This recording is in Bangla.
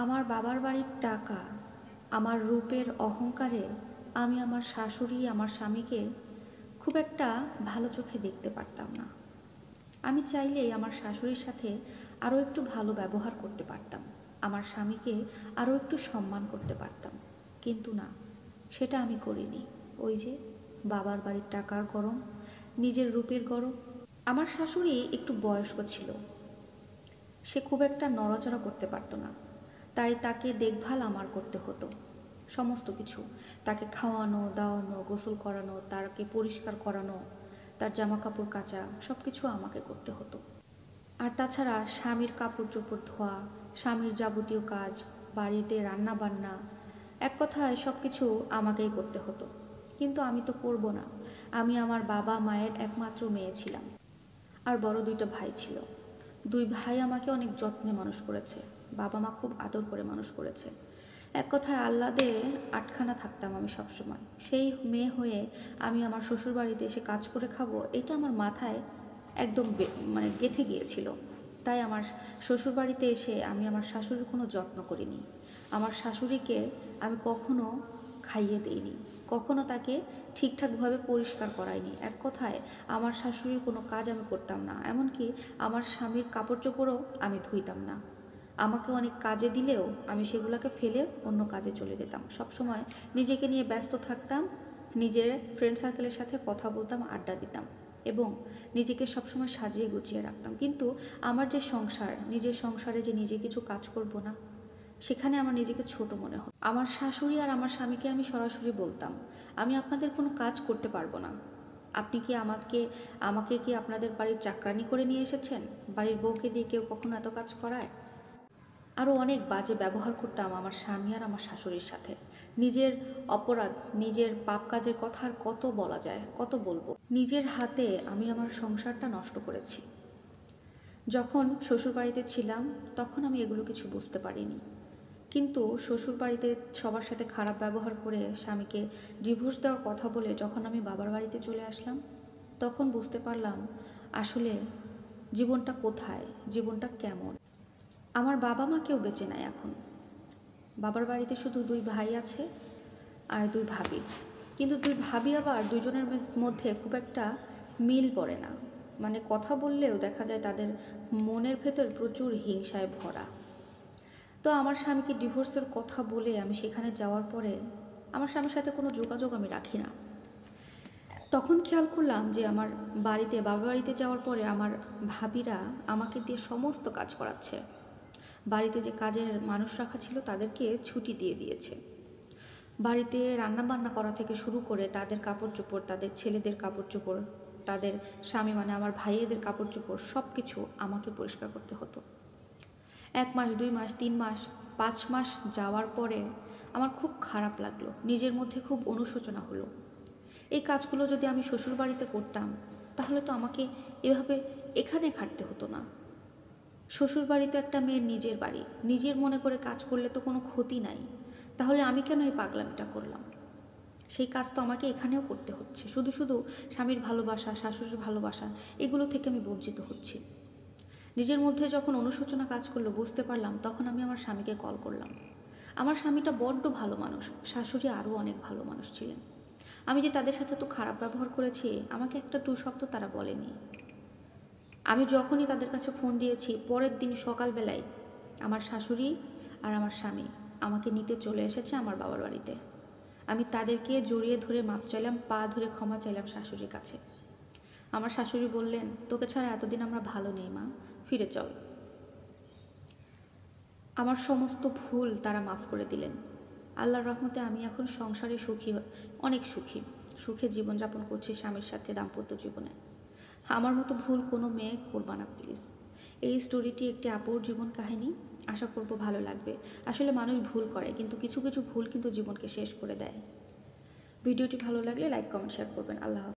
আমার বাবার বাড়ির টাকা, আমার রূপের অহংকারে আমি আমার শাশুড়ি, আমার স্বামীকে খুব একটা ভালো চোখে দেখতে পারতাম না। আমি চাইলেই আমার শাশুড়ির সাথে আরও একটু ভালো ব্যবহার করতে পারতাম, আমার স্বামীকে আরও একটু সম্মান করতে পারতাম, কিন্তু না, সেটা আমি করিনি। ওই যে বাবার বাড়ির টাকার গরম, নিজের রূপের গরম। আমার শাশুড়ি একটু বয়স্ক ছিল, সে খুব একটা নড়াচড়া করতে পারতো না, তাই তাকে দেখভাল আমার করতে হতো। সমস্ত কিছু, তাকে খাওয়ানো দাওয়ানো, গোসল করানো, তাকে পরিষ্কার করানো, তার জামা কাপড় কাচা, সব কিছু আমাকে করতে হতো। আর তাছাড়া স্বামীর কাপড় চোপড় ধোয়া, স্বামীর যাবতীয় কাজ, বাড়িতে রান্না বান্না, এক কথায় সব কিছু আমাকেই করতে হতো। কিন্তু আমি তো করবো না। আমি আমার বাবা মায়ের একমাত্র মেয়ে ছিলাম, আর বড় দুইটা ভাই ছিল। দুই ভাই আমাকে অনেক যত্নে মানুষ করেছে, বাবা মা খুব আদর করে মানুষ করেছে। এক কথায় আহ্লাদে আটখানা থাকতাম আমি সবসময়। সেই মেয়ে হয়ে আমি আমার শ্বশুরবাড়িতে এসে কাজ করে খাবো, এটা আমার মাথায় একদম গেঁথে গিয়েছিল। তাই আমার শ্বশুরবাড়িতে এসে আমি আমার শাশুড়ির কোনো যত্ন করিনি। আমার শাশুড়িকে আমি কখনো খাইয়ে দিইনি, কখনো তাকে ঠিকঠাকভাবে পরিষ্কার করাইনি। এক কথায় আমার শাশুড়ির কোনো কাজ আমি করতাম না, এমনকি আমার স্বামীর কাপড় চোপড়ও আমি ধুইতাম না। আমাকে অনেক কাজে দিলেও আমি সেগুলোকে ফেলে অন্য কাজে চলে যেতাম। সবসময় নিজেকে নিয়ে ব্যস্ত থাকতাম, নিজের ফ্রেন্ড সার্কেলের সাথে কথা বলতাম, আড্ডা দিতাম এবং নিজেকে সবসময় সাজিয়ে গুছিয়ে রাখতাম। কিন্তু আমার যে সংসার, নিজের সংসারে যে নিজে কিছু কাজ করব না, সেখানে আমার নিজেকে ছোট মনে হয়। আমার শাশুড়ি আর আমার স্বামীকে আমি সরাসরি বলতাম, আমি আপনাদের কোনো কাজ করতে পারবো না। আপনি কি আমাকে কি আপনাদের বাড়ির চাকরানি করে নিয়ে এসেছেন? বাড়ির বউকে দিয়ে কেউ কখনো এত কাজ করায়? আরও অনেক বাজে ব্যবহার করতাম আমার স্বামী আর আমার শাশুড়ির সাথে। নিজের অপরাধ, নিজের পাপ কাজের কথা আর কত বলা যায়, কত বলবো। নিজের হাতে আমি আমার সংসারটা নষ্ট করেছি। যখন শ্বশুরবাড়িতে ছিলাম তখন আমি এগুলো কিছু বুঝতে পারিনি, কিন্তু শ্বশুরবাড়িতে সবার সাথে খারাপ ব্যবহার করে স্বামীকে ডিভোর্স দেওয়ার কথা বলে যখন আমি বাবার বাড়িতে চলে আসলাম, তখন বুঝতে পারলাম আসলে জীবনটা কোথায়, জীবনটা কেমন। আমার বাবা মা কেউ বেঁচে নাই এখন। বাবার বাড়িতে শুধু দুই ভাই আছে আর দুই ভাবি, কিন্তু দুই ভাবি আবার দুজনের মধ্যে খুব একটা মিল পড়ে না। কথা বললেও দেখা যায় তাদের মনের ভেতর প্রচুর হিংসায় ভরা। তো আমার স্বামীকে ডিভোর্সের কথা বলে আমি সেখানে যাওয়ার পরে আমার স্বামীর সাথে কোনো যোগাযোগ আমি রাখি না। তখন খেয়াল করলাম যে আমার বাবার বাড়িতে যাওয়ার পরে আমার ভাবিরা আমাকে দিয়ে সমস্ত কাজ করাচ্ছে। বাড়িতে যে কাজের মানুষ রাখা ছিল তাদেরকে ছুটি দিয়ে দিয়েছে। বাড়িতে রান্না বান্না করা থেকে শুরু করে তাদের কাপড় চোপড়, তাদের ছেলেদের কাপড় চোপড়, তাদের স্বামী আমার ভাইয়েদের কাপড় চোপড় সব কিছু আমাকে পরিষ্কার করতে হতো। 1 মাস, 2 মাস, 3 মাস, 5 মাস যাওয়ার পরে আমার খুব খারাপ লাগলো, নিজের মধ্যে খুব অনুশোচনা হলো। এই কাজগুলো যদি আমি শ্বশুরবাড়িতে করতাম তাহলে তো আমাকে এভাবে এখানে খাটতে হতো না। শ্বশুরবাড়ি তো একটা মেয়ের নিজের বাড়ি, নিজের মনে করে কাজ করলে তো কোনো ক্ষতি নাই। তাহলে আমি কেন এই পাগলামিটা করলাম? সেই কাজ তো আমাকে এখানেও করতে হচ্ছে। শুধু শুধু স্বামীর ভালোবাসা, শাশুড়ির ভালোবাসা, এগুলো থেকে আমি বঞ্চিত হচ্ছি। নিজের মধ্যে যখন অনুশোচনা কাজ করলো, বুঝতে পারলাম, তখন আমি আমার স্বামীকে কল করলাম। আমার স্বামীটা বড্ড ভালো মানুষ, শাশুড়ি আরও অনেক ভালো মানুষ ছিলেন। আমি যে তাদের সাথে তো খারাপ ব্যবহার করেছি, আমাকে একটা টু শব্দ তারা বলেনি। আমি যখনই তাদের কাছে ফোন দিয়েছি, পরের দিন সকালবেলায় আমার শাশুড়ি আর আমার স্বামী আমাকে নিতে চলে এসেছে আমার বাবার বাড়িতে। আমি তাদেরকে জড়িয়ে ধরে মাপ চাইলাম, পা ধরে ক্ষমা চাইলাম শাশুড়ির কাছে। আমার শাশুড়ি বললেন, তোকে ছাড়া এতদিন আমরা ভালো নেই মা, ফিরে চল। আমার সমস্ত ভুল তারা মাফ করে দিলেন। আল্লাহর রহমতে আমি এখন সংসারে সুখী, অনেক সুখী, সুখে জীবনযাপন করছি স্বামীর সাথে দাম্পত্য জীবনে। আমার মতো ভুল কোনো মেয়ে করবা না প্লিজ। এই স্টোরিটি একটি আপুর জীবন কাহিনী, আশা করব ভালো লাগবে। আসলে মানুষ ভুল করে, কিন্তু কিছু কিছু ভুল কিন্তু জীবনকে শেষ করে দেয়। ভিডিওটি ভালো লাগলে লাইক, কমেন্ট, শেয়ার করবেন। আল্লাহ হাফেজ।